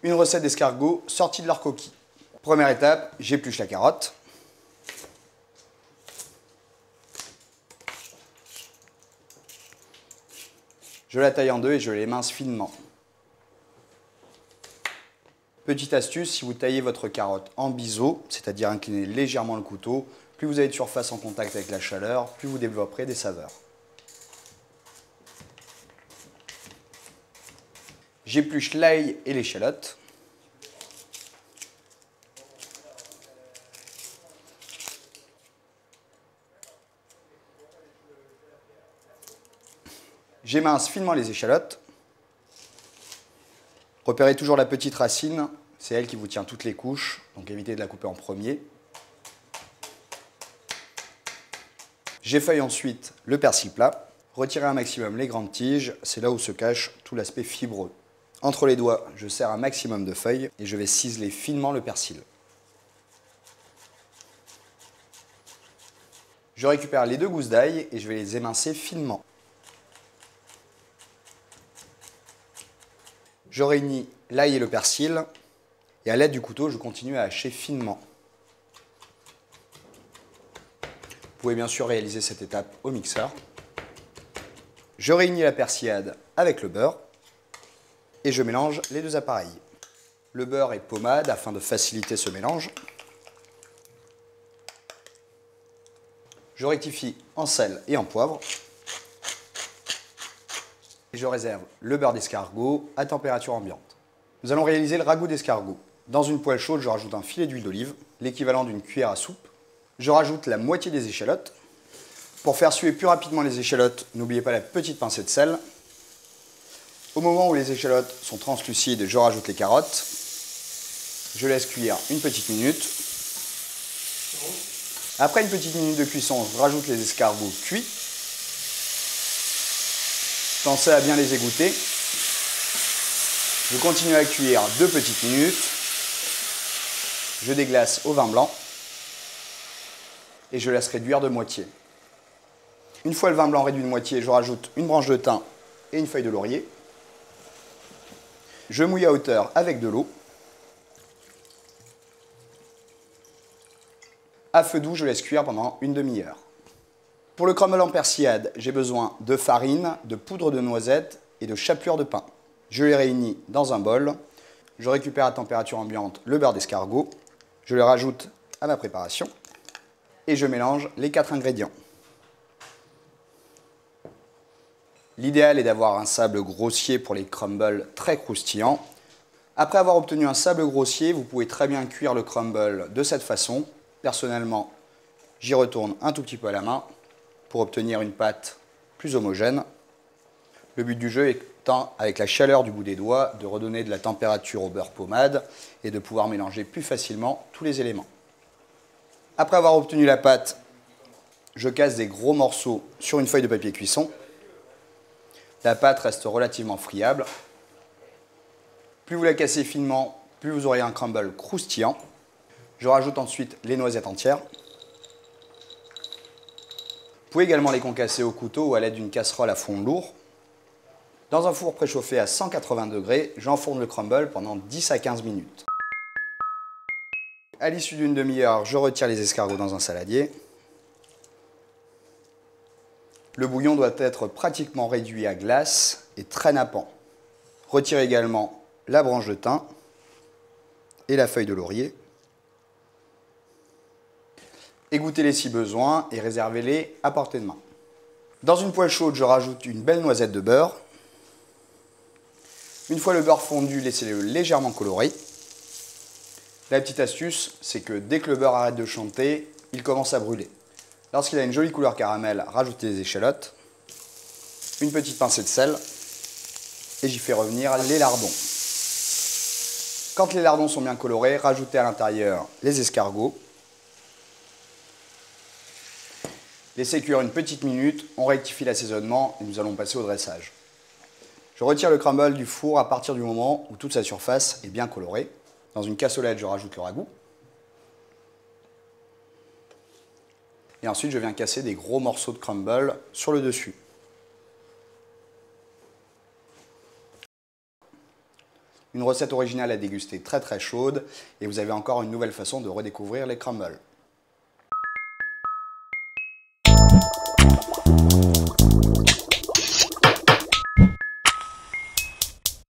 Une recette d'escargots sortie de leur coquille. Première étape, j'épluche la carotte. Je la taille en deux et je l'émince finement. Petite astuce, si vous taillez votre carotte en biseau, c'est-à-dire inclinez légèrement le couteau, plus vous avez de surface en contact avec la chaleur, plus vous développerez des saveurs. J'épluche l'ail et l'échalote. J'émince finement les échalotes. Repérez toujours la petite racine, c'est elle qui vous tient toutes les couches, donc évitez de la couper en premier. J'effeuille ensuite le persil plat. Retirez un maximum les grandes tiges, c'est là où se cache tout l'aspect fibreux. Entre les doigts, je serre un maximum de feuilles et je vais ciseler finement le persil. Je récupère les 2 gousses d'ail et je vais les émincer finement. Je réunis l'ail et le persil et à l'aide du couteau, je continue à hacher finement. Vous pouvez bien sûr réaliser cette étape au mixeur. Je réunis la persillade avec le beurre et je mélange les 2 appareils. Le beurre et pommade afin de faciliter ce mélange. Je rectifie en sel et en poivre. Et je réserve le beurre d'escargot à température ambiante. Nous allons réaliser le ragoût d'escargot. Dans une poêle chaude, je rajoute un filet d'huile d'olive, l'équivalent d'une cuillère à soupe. Je rajoute la moitié des échalotes. Pour faire suer plus rapidement les échalotes, n'oubliez pas la petite pincée de sel. Au moment où les échalotes sont translucides, je rajoute les carottes. Je laisse cuire une petite minute. Après une petite minute de cuisson, je rajoute les escargots cuits. Pensez à bien les égoutter. Je continue à cuire 2 petites minutes. Je déglace au vin blanc. Et je laisse réduire de moitié. Une fois le vin blanc réduit de moitié, je rajoute une branche de thym et une feuille de laurier. Je mouille à hauteur avec de l'eau. À feu doux, je laisse cuire pendant une demi-heure. Pour le crumble en persillade, j'ai besoin de farine, de poudre de noisette et de chapelure de pain. Je les réunis dans un bol. Je récupère à température ambiante le beurre d'escargot. Je le rajoute à ma préparation et je mélange les 4 ingrédients. L'idéal est d'avoir un sable grossier pour les crumbles très croustillants. Après avoir obtenu un sable grossier, vous pouvez très bien cuire le crumble de cette façon. Personnellement, j'y retourne un tout petit peu à la main pour obtenir une pâte plus homogène. Le but du jeu étant, avec la chaleur du bout des doigts, de redonner de la température au beurre pommade et de pouvoir mélanger plus facilement tous les éléments. Après avoir obtenu la pâte, je casse des gros morceaux sur une feuille de papier cuisson. La pâte reste relativement friable. Plus vous la cassez finement, plus vous aurez un crumble croustillant. Je rajoute ensuite les noisettes entières. Vous pouvez également les concasser au couteau ou à l'aide d'une casserole à fond lourd. Dans un four préchauffé à 180 degrés, j'enfourne le crumble pendant 10 à 15 minutes. À l'issue d'une demi-heure, je retire les escargots dans un saladier. Le bouillon doit être pratiquement réduit à glace et très nappant. Retirez également la branche de thym et la feuille de laurier. Égouttez-les si besoin et réservez-les à portée de main. Dans une poêle chaude, je rajoute une belle noisette de beurre. Une fois le beurre fondu, laissez-le légèrement colorer. La petite astuce, c'est que dès que le beurre arrête de chanter, il commence à brûler. Lorsqu'il a une jolie couleur caramel, rajoutez les échalotes, une petite pincée de sel et j'y fais revenir les lardons. Quand les lardons sont bien colorés, rajoutez à l'intérieur les escargots. Laissez cuire une petite minute, on rectifie l'assaisonnement et nous allons passer au dressage. Je retire le crumble du four à partir du moment où toute sa surface est bien colorée. Dans une cassolette, je rajoute le ragoût. Et ensuite, je viens casser des gros morceaux de crumble sur le dessus. Une recette originale à déguster très chaude et vous avez encore une nouvelle façon de redécouvrir les crumbles.